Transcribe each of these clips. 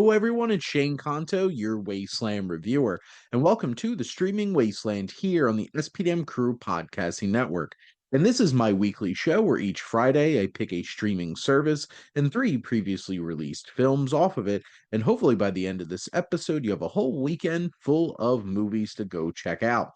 Hello, everyone. It's Shane Conto, your Wasteland reviewer, and welcome to the Streaming Wasteland here on the SPDM Crew Podcasting Network. And this is my weekly show where each Friday I pick a streaming service and three previously released films off of it. And hopefully by the end of this episode, you have a whole weekend full of movies to go check out.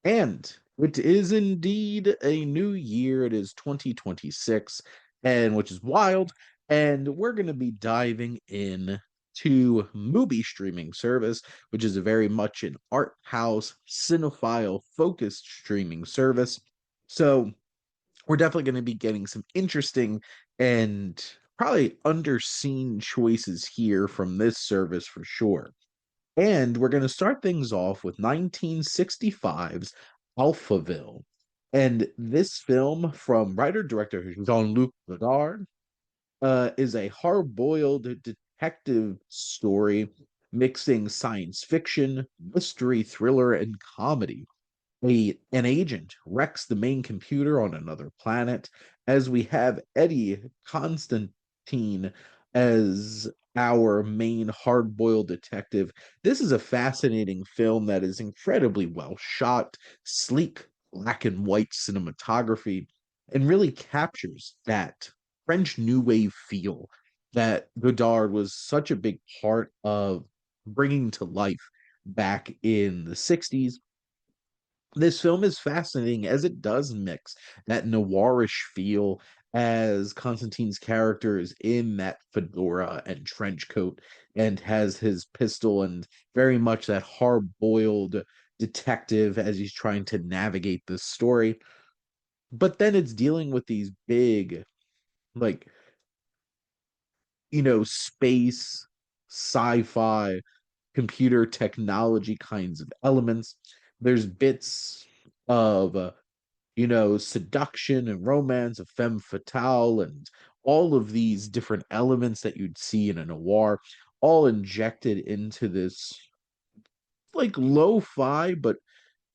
And it is indeed a new year. It is 2026, and which is wild. And we're going to be diving in to Mubi streaming service, which is a very much an art house, cinephile focused streaming service. So we're definitely going to be getting some interesting and probably underseen choices here from this service for sure. And we're going to start things off with 1965's Alphaville. And this film from writer-director Jean-Luc Godard is a hard-boiled detective story mixing science fiction, mystery, thriller, and comedy. An agent wrecks the main computer on another planet as we have Eddie Constantine as our main hard-boiled detective. This is a fascinating film that is incredibly well shot, sleek black and white cinematography, and really captures that French New Wave feel that Godard was such a big part of bringing to life back in the 60s. This film is fascinating as it does mix that noirish feel as Constantine's character is in that fedora and trench coat and has his pistol and very much that hard-boiled detective as he's trying to navigate this story. But then it's dealing with these big, like, space, sci-fi, computer technology kinds of elements. There's bits of seduction and romance, of femme fatale, and all of these different elements that you'd see in a noir, all injected into this like lo-fi but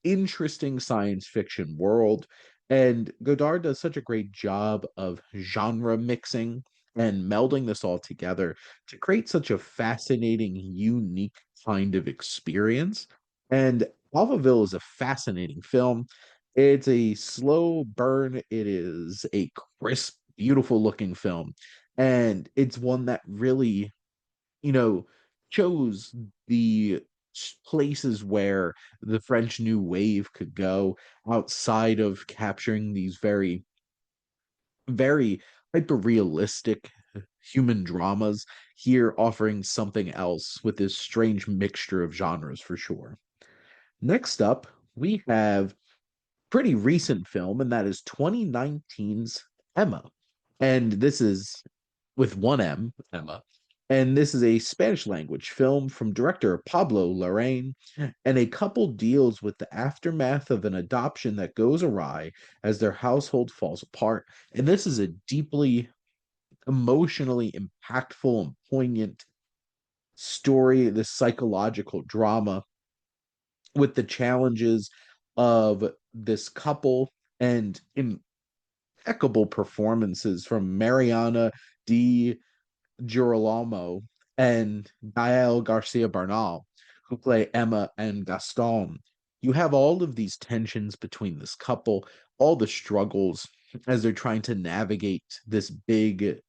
interesting science fiction world. And Godard does such a great job of genre mixing and melding this all together to create such a fascinating, unique kind of experience. And Alphaville is a fascinating film. It's a slow burn, it is a crisp, beautiful looking film. And it's one that really you know, chose the places where the French New Wave could go outside of capturing these very, very hyper realistic human dramas, here offering something else with this strange mixture of genres for sure. Next up, we have pretty recent film, and that is 2019's Emma. And this is with one M, Emma. And this is a Spanish language film from director Pablo Larraín, and a couple deals with the aftermath of an adoption that goes awry as their household falls apart. And this is a deeply emotionally impactful and poignant story, this psychological drama with the challenges of this couple and impeccable performances from Mariana Di Girolamo and Gael Garcia Bernal, who play Emma and Gaston. You have all of these tensions between this couple, all the struggles as they're trying to navigate this big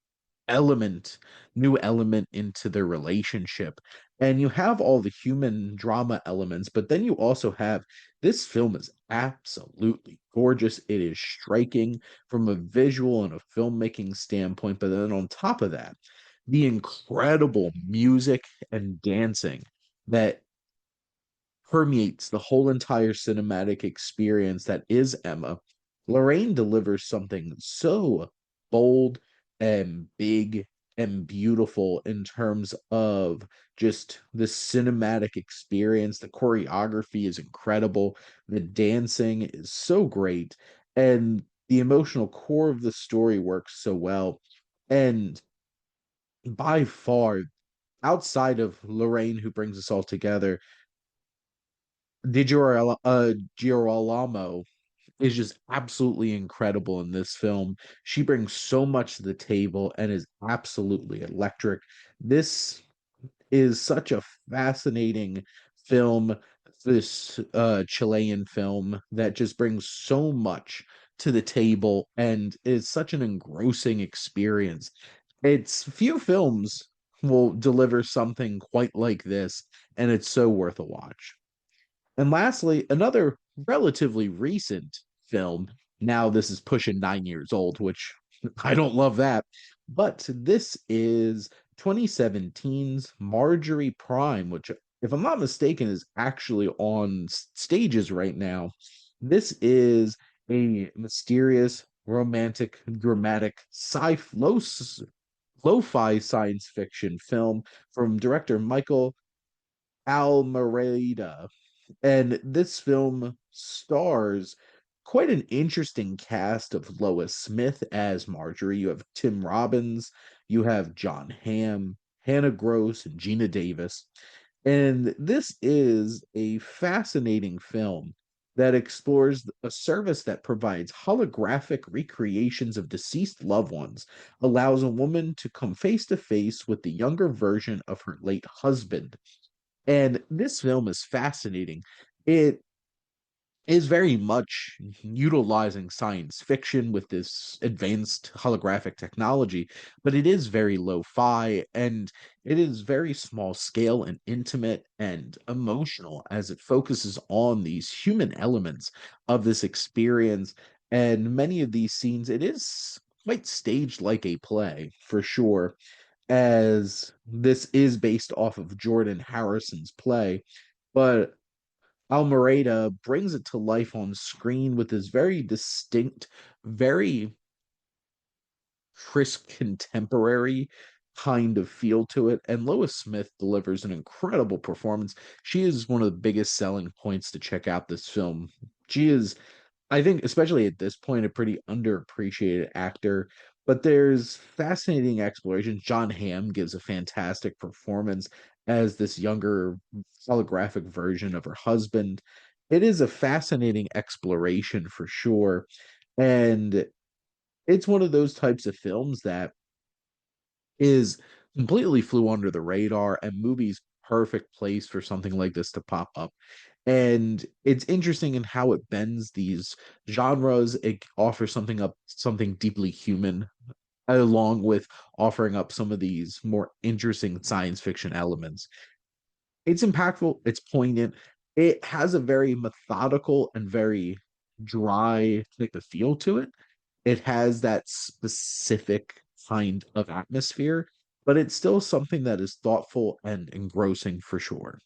element, new element into their relationship. And you have all the human drama elements, but then you also have this film is absolutely gorgeous. It is striking from a visual and a filmmaking standpoint, but then on top of that, the incredible music and dancing that permeates the whole entire cinematic experience that is Emma. Lorraine delivers something so bold and big and beautiful in terms of just the cinematic experience. The choreography is incredible, the dancing is so great, and the emotional core of the story works so well. And by far, outside of Lorraine, who brings us all together, Girolamo is just absolutely incredible in this film. She brings so much to the table and is absolutely electric. This is such a fascinating film, this Chilean film that just brings so much to the table and is such an engrossing experience. It's few films will deliver something quite like this, and it's so worth a watch. And lastly, another relatively recent film. Now, this is pushing 9 years old, which I don't love that. But this is 2017's Marjorie Prime, which, if I'm not mistaken, is actually on stages right now. This is a mysterious, romantic, dramatic, lo-fi science fiction film from director Michael Almereyda, and this film stars quite an interesting cast of Lois Smith as Marjorie. You have Tim Robbins, you have John Hamm, Hannah Gross, and Gina Davis. And this is a fascinating film that explores a service that provides holographic recreations of deceased loved ones, allows a woman to come face to face with the younger version of her late husband. And this film is fascinating. It is very much utilizing science fiction with this advanced holographic technology, but it is very lo-fi and it is very small scale and intimate and emotional as it focuses on these human elements of this experience. And many of these scenes, it is quite staged like a play for sure, as this is based off of Jordan Harrison's play, but Almereyda brings it to life on screen with this very distinct, very crisp, contemporary kind of feel to it. And Lois Smith delivers an incredible performance. She is one of the biggest selling points to check out this film. She is, I think, especially at this point, a pretty underappreciated actor. But there's fascinating explorations. John Hamm gives a fantastic performance as this younger holographic version of her husband. It is a fascinating exploration for sure. And it's one of those types of films that is completely flew under the radar, and Mubi's perfect place for something like this to pop up. And it's interesting in how it bends these genres. It offers something deeply human, along with offering up some of these more interesting science fiction elements. It's impactful, it's poignant, it has a very methodical and very dry type of feel to it. It has that specific kind of atmosphere, but it's still something that is thoughtful and engrossing for sure.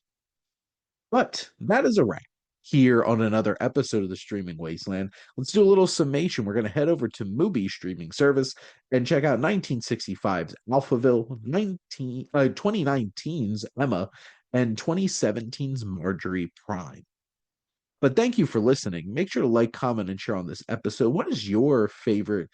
But that is a wrap here on another episode of the Streaming Wasteland. Let's do a little summation. We're going to head over to Mubi streaming service and check out 1965's Alphaville, 2019's Emma, and 2017's Marjorie Prime. But thank you for listening. Make sure to like, comment, and share on this episode. What is your favorite,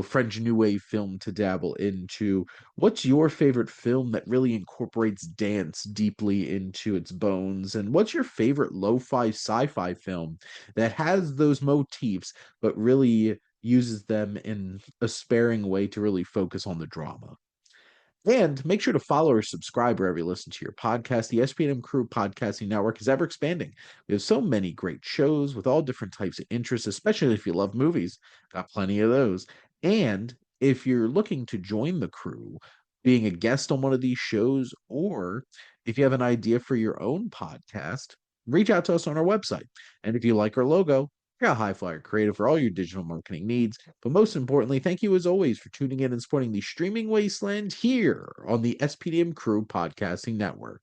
French New Wave film to dabble into? What's your favorite film that really incorporates dance deeply into its bones? And what's your favorite lo-fi sci-fi film that has those motifs but really uses them in a sparing way to really focus on the drama? And make sure to follow or subscribe wherever you listen to your podcast. The SPNM Crew Podcasting Network is ever expanding. We have so many great shows with all different types of interests, especially if you love movies. Got plenty of those. And if you're looking to join the crew, being a guest on one of these shows, or if you have an idea for your own podcast, reach out to us on our website. And if you like our logo, check out HiFlyer Creative for all your digital marketing needs. But most importantly, thank you as always for tuning in and supporting the Streaming Wasteland here on the SPDM Crew Podcasting Network.